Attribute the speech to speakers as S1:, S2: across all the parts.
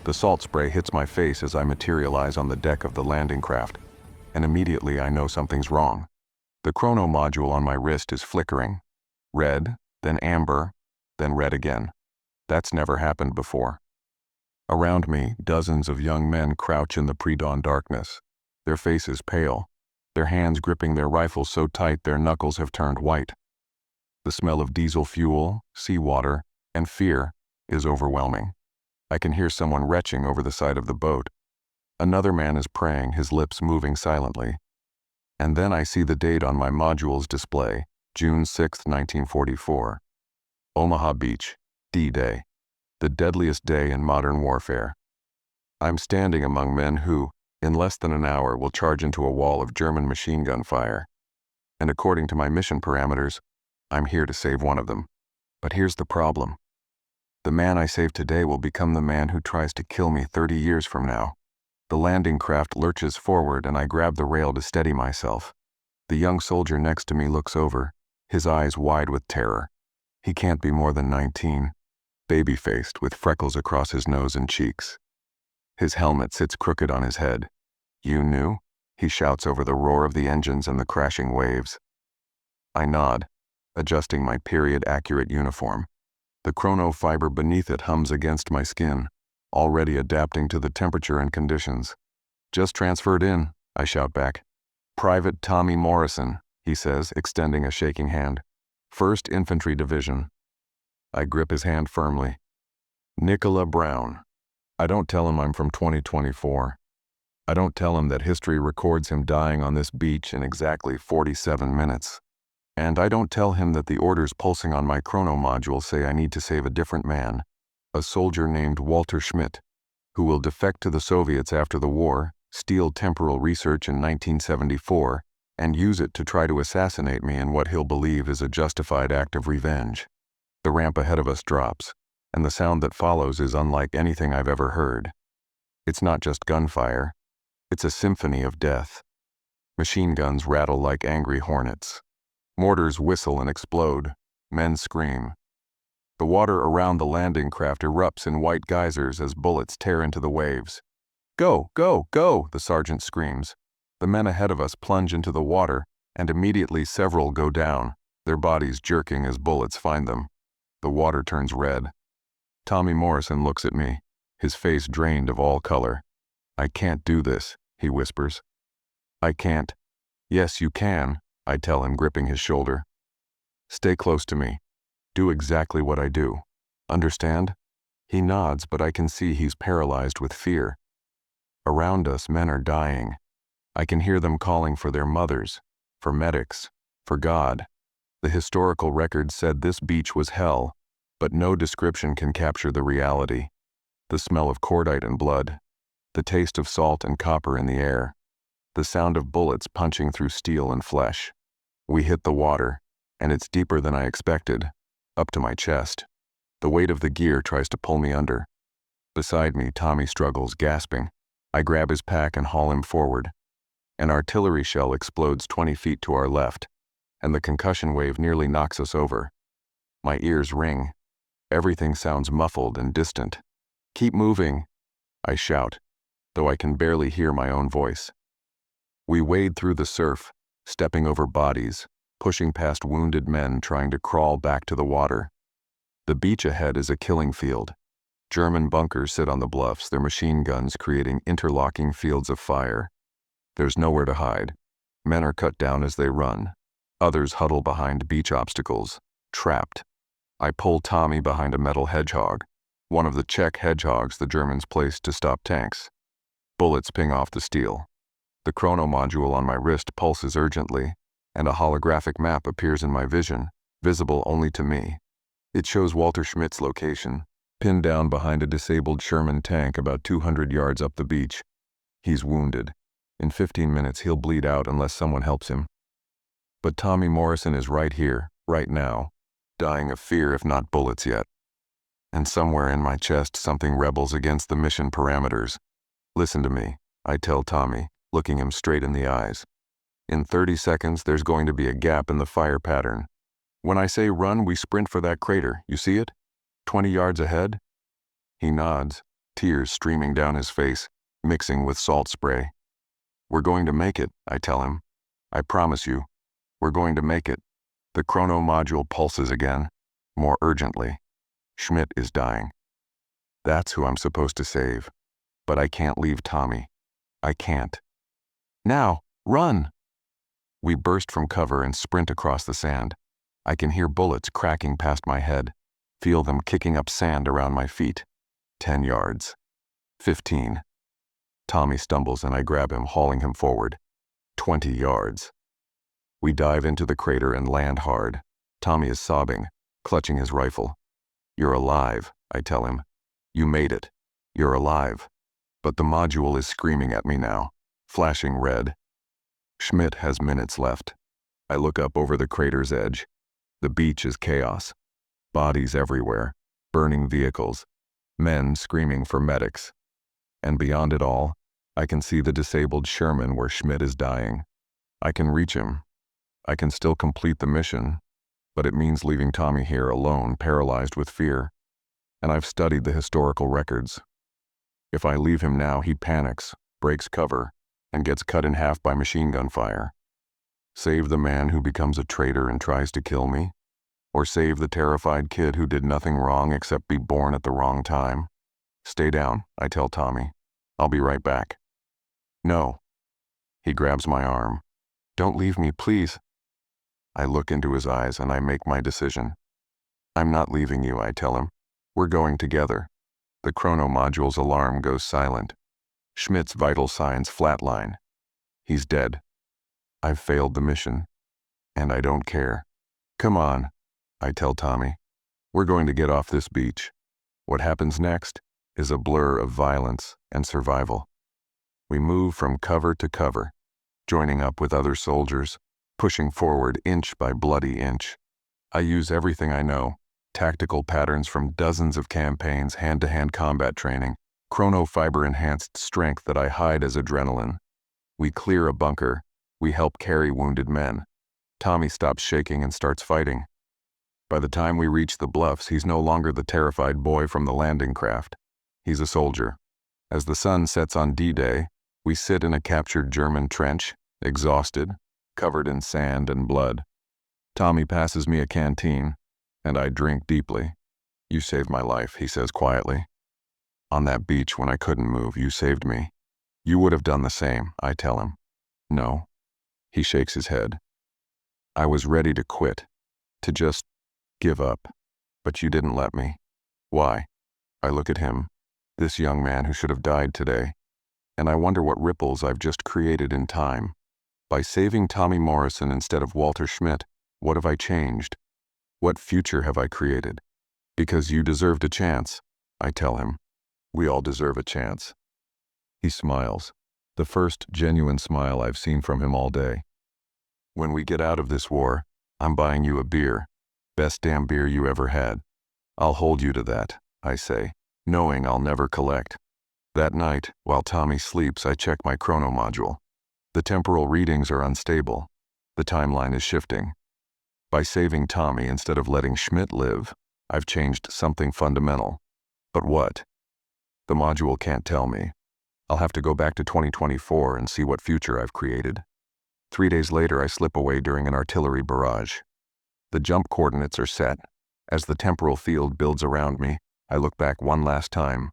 S1: The salt spray hits my face as I materialize on the deck of the landing craft, and immediately I know something's wrong. The chrono module on my wrist is flickering. Red, then amber, then red again. That's never happened before. Around me, dozens of young men crouch in the pre-dawn darkness, their faces pale, their hands gripping their rifles so tight their knuckles have turned white. The smell of diesel fuel, seawater, and fear is overwhelming. I can hear someone retching over the side of the boat. Another man is praying, his lips moving silently. And then I see the date on my module's display, June 6, 1944. Omaha Beach, D-Day, the deadliest day in modern warfare. I'm standing among men who, in less than an hour, will charge into a wall of German machine gun fire. And according to my mission parameters, I'm here to save one of them. But here's the problem. The man I save today will become the man who tries to kill me 30 years from now. The landing craft lurches forward and I grab the rail to steady myself. The young soldier next to me looks over, his eyes wide with terror. He can't be more than 19, baby-faced with freckles across his nose and cheeks. His helmet sits crooked on his head. "You knew?" he shouts over the roar of the engines and the crashing waves. I nod, adjusting my period-accurate uniform. The chrono fiber beneath it hums against my skin, already adapting to the temperature and conditions. "Just transferred in," I shout back. "Private Tommy Morrison," he says, extending a shaking hand. "1st Infantry Division." I grip his hand firmly. "Nicola Brown." I don't tell him I'm from 2024. I don't tell him that history records him dying on this beach in exactly 47 minutes. And I don't tell him that the orders pulsing on my chrono module say I need to save a different man, a soldier named Walter Schmidt, who will defect to the Soviets after the war, steal temporal research in 1974, and use it to try to assassinate me in what he'll believe is a justified act of revenge. The ramp ahead of us drops, and the sound that follows is unlike anything I've ever heard. It's not just gunfire, it's a symphony of death. Machine guns rattle like angry hornets. Mortars whistle and explode. Men scream. The water around the landing craft erupts in white geysers as bullets tear into the waves. "Go, go, go!" the sergeant screams. The men ahead of us plunge into the water, and immediately several go down, their bodies jerking as bullets find them. The water turns red. Tommy Morrison looks at me, his face drained of all color. "I can't do this," he whispers. "I can't." "Yes, you can," I tell him, gripping his shoulder. "Stay close to me. Do exactly what I do. Understand?" He nods, but I can see he's paralyzed with fear. Around us, men are dying. I can hear them calling for their mothers, for medics, for God. The historical record said this beach was hell, but no description can capture the reality. The smell of cordite and blood, the taste of salt and copper in the air, the sound of bullets punching through steel and flesh. We hit the water, and it's deeper than I expected, up to my chest. The weight of the gear tries to pull me under. Beside me, Tommy struggles, gasping. I grab his pack and haul him forward. An artillery shell explodes 20 feet to our left, and the concussion wave nearly knocks us over. My ears ring. Everything sounds muffled and distant. "Keep moving," I shout, though I can barely hear my own voice. We wade through the surf, stepping over bodies, pushing past wounded men trying to crawl back to the water. The beach ahead is a killing field. German bunkers sit on the bluffs, their machine guns creating interlocking fields of fire. There's nowhere to hide. Men are cut down as they run. Others huddle behind beach obstacles, trapped. I pull Tommy behind a metal hedgehog, one of the Czech hedgehogs the Germans placed to stop tanks. Bullets ping off the steel. The chrono module on my wrist pulses urgently, and a holographic map appears in my vision, visible only to me. It shows Walter Schmidt's location, pinned down behind a disabled Sherman tank about 200 yards up the beach. He's wounded. In 15 minutes he'll bleed out unless someone helps him. But Tommy Morrison is right here, right now, dying of fear if not bullets yet. And somewhere in my chest something rebels against the mission parameters. "Listen to me," I tell Tommy, looking him straight in the eyes. "In 30 seconds there's going to be a gap in the fire pattern. When I say run, we sprint for that crater. You see it? 20 yards ahead?" He nods, tears streaming down his face, mixing with salt spray. "We're going to make it," I tell him. "I promise you, we're going to make it." The chrono module pulses again, more urgently. Schmidt is dying. That's who I'm supposed to save. But I can't leave Tommy. I can't. "Now, run!" We burst from cover and sprint across the sand. I can hear bullets cracking past my head, feel them kicking up sand around my feet. 10 yards. 15. Tommy stumbles and I grab him, hauling him forward. 20 yards. We dive into the crater and land hard. Tommy is sobbing, clutching his rifle. "You're alive," I tell him. "You made it. You're alive." But the module is screaming at me now, flashing red. Schmidt has minutes left. I look up over the crater's edge. The beach is chaos. Bodies everywhere, burning vehicles, men screaming for medics. And beyond it all, I can see the disabled Sherman where Schmidt is dying. I can reach him. I can still complete the mission, but it means leaving Tommy here alone, paralyzed with fear. And I've studied the historical records. If I leave him now, he panics, breaks cover, and gets cut in half by machine gun fire. Save the man who becomes a traitor and tries to kill me? Or save the terrified kid who did nothing wrong except be born at the wrong time? "Stay down," I tell Tommy. "I'll be right back." "No." He grabs my arm. "Don't leave me, please." I look into his eyes and I make my decision. "I'm not leaving you," I tell him. "We're going together." The chrono module's alarm goes silent. Schmidt's vital signs flatline. He's dead. I've failed the mission. And I don't care. "Come on," I tell Tommy. "We're going to get off this beach." What happens next is a blur of violence and survival. We move from cover to cover, joining up with other soldiers, pushing forward inch by bloody inch. I use everything I know, tactical patterns from dozens of campaigns, hand-to-hand combat training, chronofiber-enhanced strength that I hide as adrenaline. We clear a bunker. We help carry wounded men. Tommy stops shaking and starts fighting. By the time we reach the bluffs, he's no longer the terrified boy from the landing craft. He's a soldier. As the sun sets on D-Day, we sit in a captured German trench, exhausted, covered in sand and blood. Tommy passes me a canteen, and I drink deeply. "You saved my life," he says quietly. "On that beach when I couldn't move, you saved me. You would have done the same," I tell him. "No." He shakes his head. "I was ready to quit, to just give up, but you didn't let me." "Why?" I look at him, this young man who should have died today, and I wonder what ripples I've just created in time. By saving Tommy Morrison instead of Walter Schmidt, what have I changed? What future have I created? "Because you deserved a chance," I tell him. "We all deserve a chance." He smiles, the first genuine smile I've seen from him all day. "When we get out of this war, I'm buying you a beer. Best damn beer you ever had. I'll hold you to that," I say, knowing I'll never collect. That night, while Tommy sleeps, I check my chrono module. The temporal readings are unstable. The timeline is shifting. By saving Tommy instead of letting Schmidt live, I've changed something fundamental. But what? The module can't tell me. I'll have to go back to 2024 and see what future I've created. 3 days later, I slip away during an artillery barrage. The jump coordinates are set. As the temporal field builds around me, I look back one last time.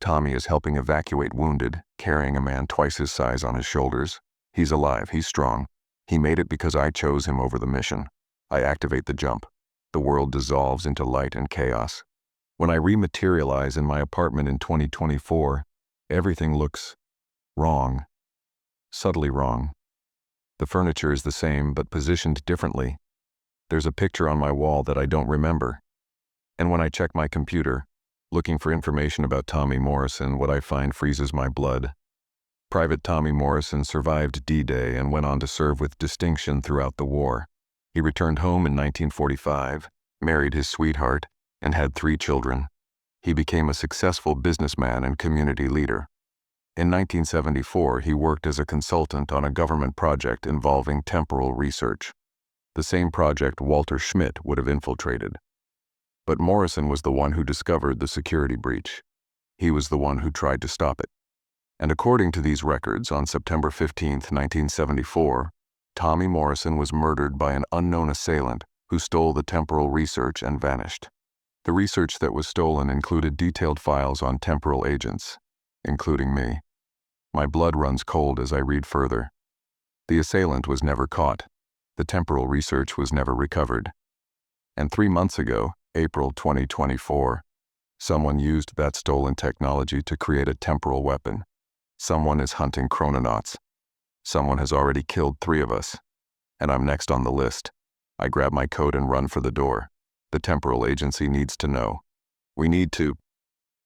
S1: Tommy is helping evacuate wounded, carrying a man twice his size on his shoulders. He's alive, he's strong. He made it because I chose him over the mission. I activate the jump. The world dissolves into light and chaos. When I rematerialize in my apartment in 2024, everything looks wrong. Subtly wrong. The furniture is the same but positioned differently. There's a picture on my wall that I don't remember. And when I check my computer, looking for information about Tommy Morrison, what I find freezes my blood. Private Tommy Morrison survived D-Day and went on to serve with distinction throughout the war. He returned home in 1945, married his sweetheart, and had 3 children. He became a successful businessman and community leader. In 1974, he worked as a consultant on a government project involving temporal research, the same project Walter Schmidt would have infiltrated. But Morrison was the one who discovered the security breach. He was the one who tried to stop it. And according to these records, on September 15, 1974, Tommy Morrison was murdered by an unknown assailant who stole the temporal research and vanished. The research that was stolen included detailed files on temporal agents, including me. My blood runs cold as I read further. The assailant was never caught. The temporal research was never recovered. And 3 months ago, April 2024, someone used that stolen technology to create a temporal weapon. Someone is hunting chrononauts. Someone has already killed 3 of us. And I'm next on the list. I grab my coat and run for the door. The temporal agency needs to know. We need to.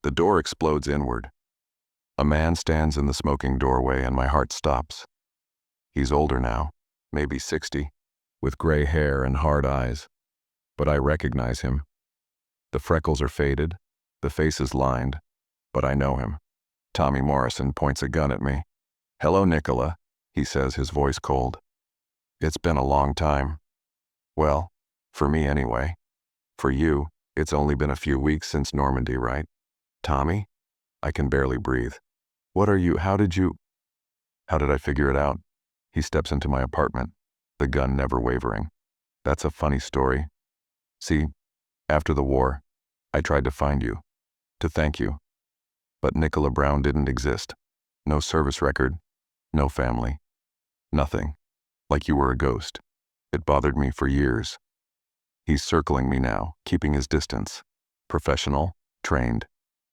S1: The door explodes inward. A man stands in the smoking doorway and my heart stops. He's older now, maybe 60, with gray hair and hard eyes. But I recognize him. The freckles are faded, the face is lined, but I know him. Tommy Morrison points a gun at me. "Hello, Nicola," he says, his voice cold. "It's been a long time. Well, for me anyway. For you, it's only been a few weeks since Normandy, right? Tommy?" I can barely breathe. "What are you, how did I figure it out?" He steps into my apartment, the gun never wavering. "That's a funny story. See, after the war, I tried to find you, to thank you. But Nicola Brown didn't exist. No service record, no family, nothing. Like you were a ghost. It bothered me for years." He's circling me now, keeping his distance. Professional, trained.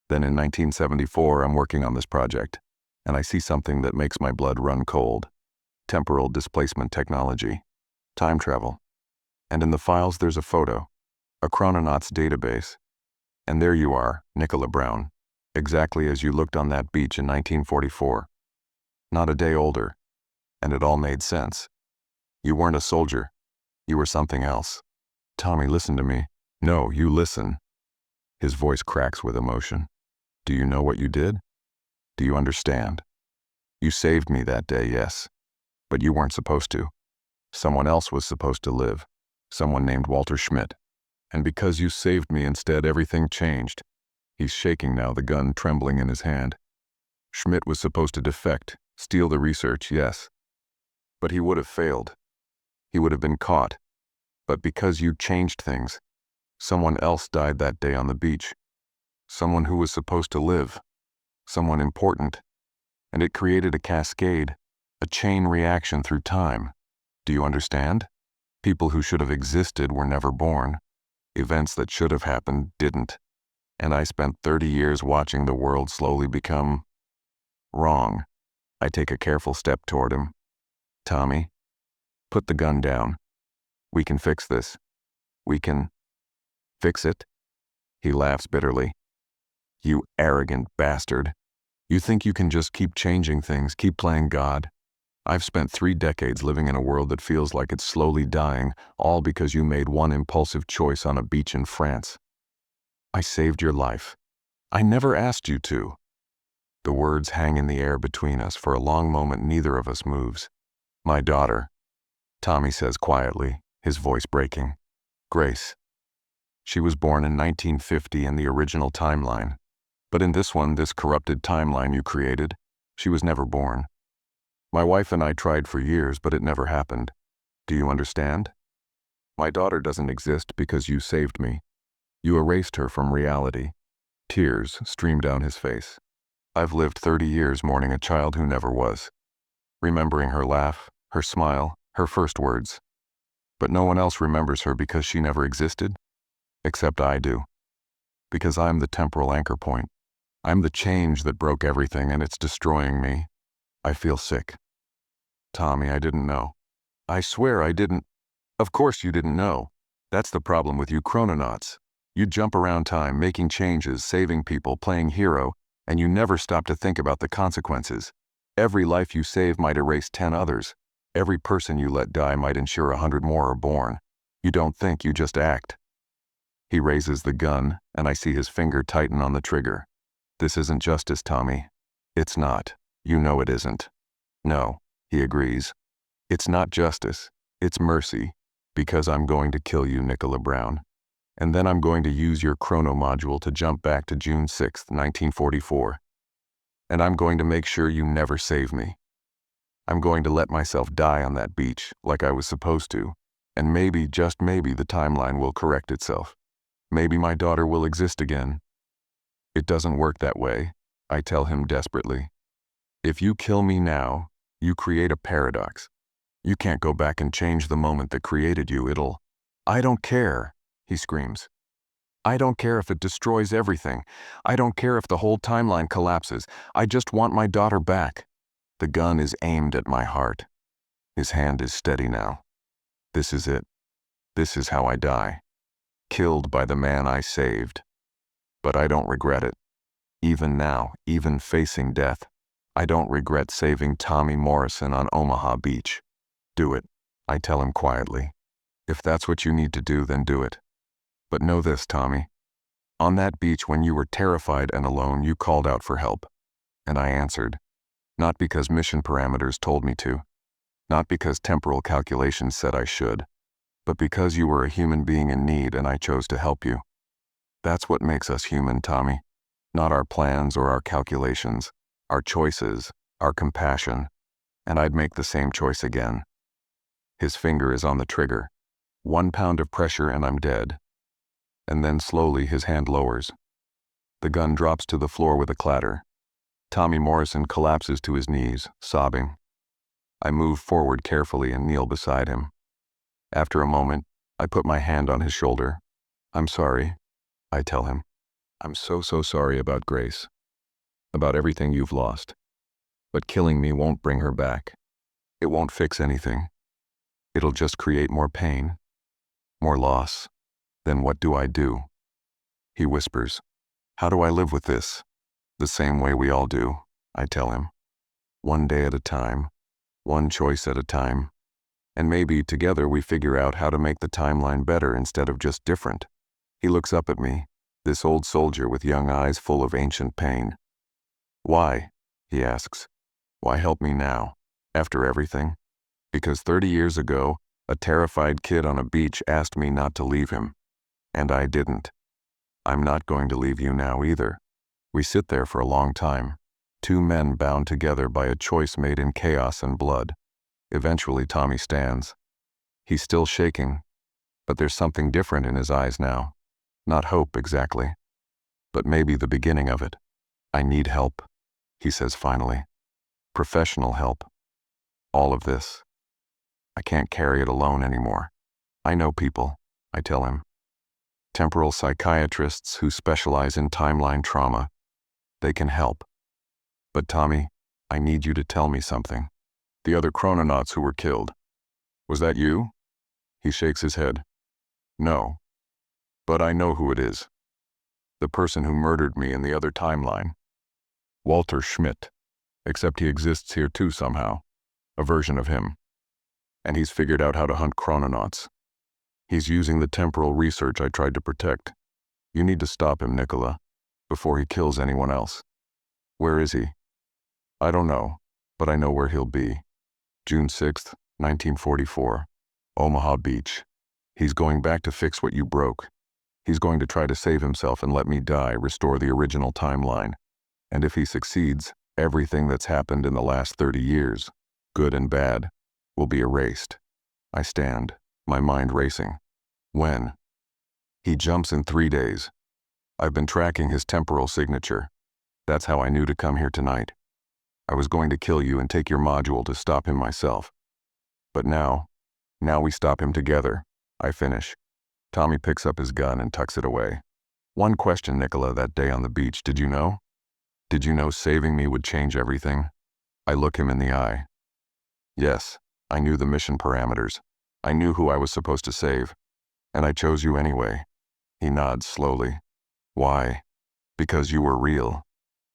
S1: Then in 1974, I'm working on this project, and I see something that makes my blood run cold. Temporal displacement technology. Time travel. And in the files there's a photo. A chrononauts database. And there you are, Nicola Brown. Exactly as you looked on that beach in 1944. Not a day older. And it all made sense. You weren't a soldier. You were something else. Tommy, listen to me. No, you listen. His voice cracks with emotion. Do you know what you did? Do you understand? You saved me that day, yes. But you weren't supposed to. Someone else was supposed to live. Someone named Walter Schmidt. And because you saved me instead, everything changed. He's shaking now, the gun trembling in his hand. Schmidt was supposed to defect, steal the research, yes. But he would have failed. He would have been caught. But because you changed things, someone else died that day on the beach. Someone who was supposed to live. Someone important. And it created a cascade, a chain reaction through time. Do you understand? People who should have existed were never born. Events that should have happened didn't. And I spent 30 years watching the world slowly become wrong. I take a careful step toward him. Tommy, put the gun down. We can fix this. We can fix it. He laughs bitterly. You arrogant bastard. You think you can just keep changing things, keep playing God? I've spent 3 decades living in a world that feels like it's slowly dying, all because you made one impulsive choice on a beach in France. I saved your life. I never asked you to. The words hang in the air between us. For a long moment, neither of us moves. My daughter, Tommy says quietly, his voice breaking. Grace. She was born in 1950 in the original timeline. But in this one, this corrupted timeline you created, she was never born. My wife and I tried for years, but it never happened. Do you understand? My daughter doesn't exist because you saved me. You erased her from reality. Tears stream down his face. I've lived 30 years mourning a child who never was. Remembering her laugh, her smile, her first words. But no one else remembers her because she never existed? Except I do. Because I'm the temporal anchor point. I'm the change that broke everything, and it's destroying me. I feel sick. Tommy, I didn't know. I swear I didn't. Of course you didn't know. That's the problem with you chrononauts. You jump around time, making changes, saving people, playing hero, and you never stop to think about the consequences. Every life you save might erase 10 others. Every person you let die might ensure 100 more are born. You don't think, you just act. He raises the gun, and I see his finger tighten on the trigger. This isn't justice, Tommy. It's not. You know it isn't. No, he agrees. It's not justice. It's mercy. Because I'm going to kill you, Nicola Brown. And then I'm going to use your chrono module to jump back to June 6th, 1944. And I'm going to make sure you never save me. I'm going to let myself die on that beach like I was supposed to, and maybe, just maybe, the timeline will correct itself. Maybe my daughter will exist again. It doesn't work that way, I tell him desperately. If you kill me now, you create a paradox. You can't go back and change the moment that created you. I don't care, he screams. I don't care if it destroys everything. I don't care if the whole timeline collapses. I just want my daughter back. The gun is aimed at my heart. His hand is steady now. This is it. This is how I die. Killed by the man I saved. But I don't regret it. Even now, even facing death, I don't regret saving Tommy Morrison on Omaha Beach. Do it, I tell him quietly. If that's what you need to do, then do it. But know this, Tommy. On that beach when you were terrified and alone, you called out for help. And I answered. Not because mission parameters told me to. Not because temporal calculations said I should. But because you were a human being in need and I chose to help you. That's what makes us human, Tommy. Not our plans or our calculations. Our choices, our compassion. And I'd make the same choice again. His finger is on the trigger. 1 pound of pressure and I'm dead. And then slowly his hand lowers. The gun drops to the floor with a clatter. Tommy Morrison collapses to his knees, sobbing. I move forward carefully and kneel beside him. After a moment, I put my hand on his shoulder. I'm sorry, I tell him. I'm so sorry about Grace. About everything you've lost. But killing me won't bring her back. It won't fix anything. It'll just create more pain. More loss. Then what do I do? He whispers. How do I live with this? The same way we all do, I tell him. One day at a time. One choice at a time. And maybe together we figure out how to make the timeline better instead of just different. He looks up at me, this old soldier with young eyes full of ancient pain. Why? He asks. Why help me now, after everything? Because 30 years ago, a terrified kid on a beach asked me not to leave him. And I didn't. I'm not going to leave you now either. We sit there for a long time, 2 men bound together by a choice made in chaos and blood. Eventually Tommy stands. He's still shaking, but there's something different in his eyes now. Not hope exactly, but maybe the beginning of it. I need help, he says finally. Professional help. All of this. I can't carry it alone anymore. I know people, I tell him. Temporal psychiatrists who specialize in timeline trauma. They can help. But Tommy, I need you to tell me something. The other chrononauts who were killed. Was that you? He shakes his head. No. But I know who it is. The person who murdered me in the other timeline. Walter Schmidt. Except he exists here too somehow. A version of him. And he's figured out how to hunt chrononauts. He's using the temporal research I tried to protect. You need to stop him, Nicola, before he kills anyone else. Where is he? I don't know, but I know where he'll be. June 6th, 1944. Omaha Beach. He's going back to fix what you broke. He's going to try to save himself and let me die, restore the original timeline. And if he succeeds, everything that's happened in the last 30 years, good and bad, will be erased. I stand, my mind racing. When? He jumps in 3 days. I've been tracking his temporal signature. That's how I knew to come here tonight. I was going to kill you and take your module to stop him myself. But now we stop him together. I finish. Tommy picks up his gun and tucks it away. One question, Nicola, that day on the beach, did you know? Did you know saving me would change everything? I look him in the eye. Yes, I knew the mission parameters. I knew who I was supposed to save. And I chose you anyway. He nods slowly. Why? Because you were real.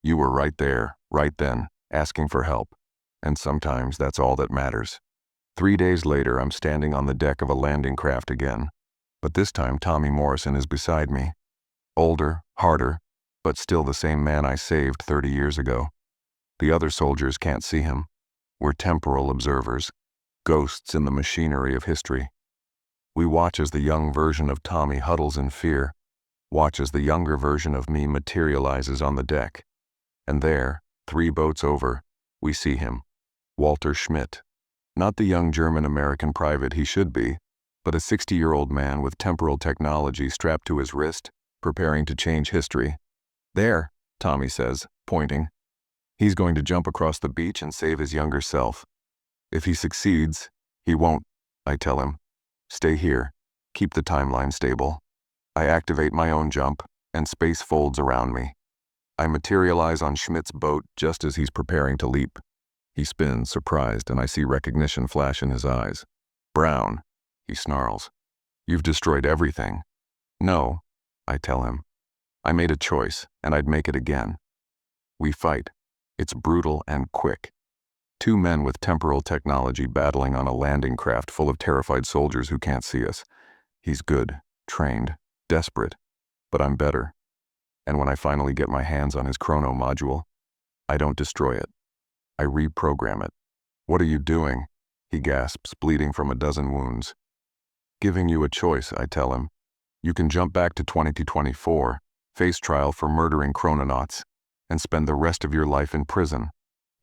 S1: You were right there, right then, asking for help. And sometimes that's all that matters. 3 days later, I'm standing on the deck of a landing craft again. But this time Tommy Morrison is beside me. Older, harder, but still the same man I saved 30 years ago. The other soldiers can't see him. We're temporal observers, ghosts in the machinery of history. We watch as the young version of Tommy huddles in fear, watch as the younger version of me materializes on the deck. And there, 3 boats over, we see him, Walter Schmidt. Not the young German-American private he should be, but a 60-year-old man with temporal technology strapped to his wrist, preparing to change history. There, Tommy says, pointing. He's going to jump across the beach and save his younger self. If he succeeds, he won't, I tell him. Stay here. Keep the timeline stable. I activate my own jump, and space folds around me. I materialize on Schmidt's boat just as he's preparing to leap. He spins, surprised, and I see recognition flash in his eyes. Brown, he snarls. You've destroyed everything. No, I tell him. I made a choice, and I'd make it again. We fight. It's brutal and quick. 2 men with temporal technology battling on a landing craft full of terrified soldiers who can't see us. He's good, trained, desperate, but I'm better. And when I finally get my hands on his chrono module, I don't destroy it. I reprogram it. What are you doing? He gasps, bleeding from a dozen wounds. Giving you a choice, I tell him. You can jump back to 2024, face trial for murdering chrononauts, and spend the rest of your life in prison.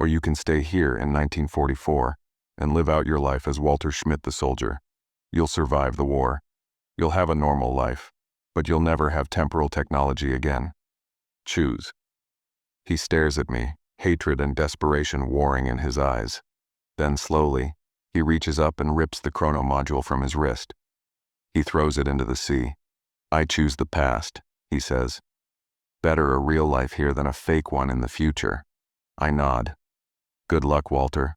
S1: Or you can stay here in 1944 and live out your life as Walter Schmidt the soldier. You'll survive the war. You'll have a normal life, but you'll never have temporal technology again. Choose. He stares at me, hatred and desperation warring in his eyes. Then slowly, he reaches up and rips the chrono module from his wrist. He throws it into the sea. I choose the past, he says. Better a real life here than a fake one in the future. I nod. Good luck, Walter.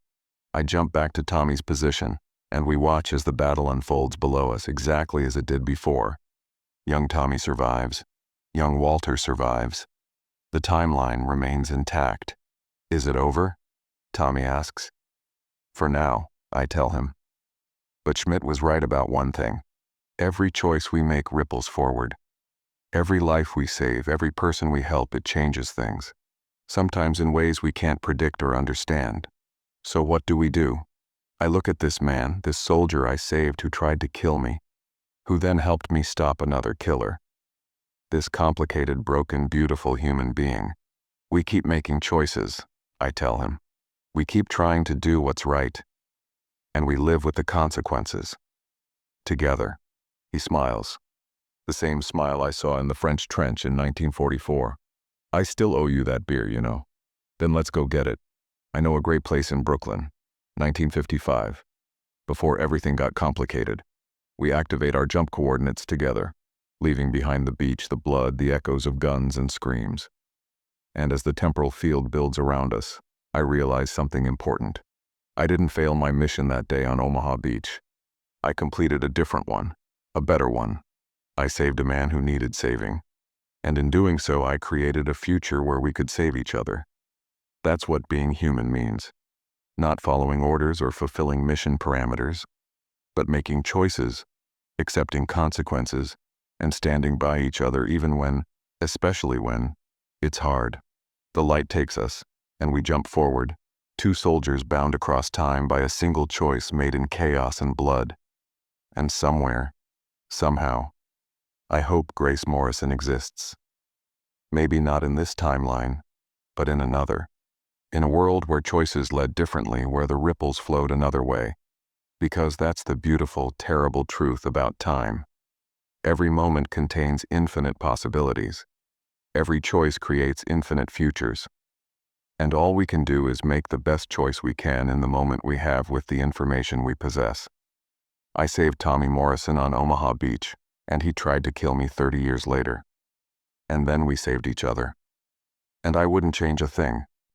S1: I jump back to Tommy's position, and we watch as the battle unfolds below us exactly as it did before. Young Tommy survives. Young Walter survives. The timeline remains intact. Is it over? Tommy asks. For now, I tell him. But Schmidt was right about one thing. Every choice we make ripples forward. Every life we save, every person we help, it changes things. Sometimes in ways we can't predict or understand. So what do? I look at this man, this soldier I saved who tried to kill me, who then helped me stop another killer. This complicated, broken, beautiful human being. We keep making choices, I tell him. We keep trying to do what's right. And we live with the consequences. Together. He smiles. The same smile I saw in the French trench in 1944. I still owe you that beer, you know. Then let's go get it. I know a great place in Brooklyn. 1955. Before everything got complicated. We activate our jump coordinates together, leaving behind the beach the blood, the echoes of guns and screams. And as the temporal field builds around us, I realize something important. I didn't fail my mission that day on Omaha Beach. I completed a different one, a better one. I saved a man who needed saving. And in doing so, I created a future where we could save each other. That's what being human means. Not following orders or fulfilling mission parameters, but making choices, accepting consequences, and standing by each other even when, especially when, it's hard. The light takes us, and we jump forward, 2 soldiers bound across time by a single choice made in chaos and blood. And somewhere, somehow, I hope Grace Morrison exists. Maybe not in this timeline, but in another. In a world where choices led differently, where the ripples flowed another way. Because that's the beautiful, terrible truth about time. Every moment contains infinite possibilities. Every choice creates infinite futures. And all we can do is make the best choice we can in the moment we have with the information we possess. I saved Tommy Morrison on Omaha Beach, and he tried to kill me 30 years later. And then we saved each other. And I wouldn't change a thing.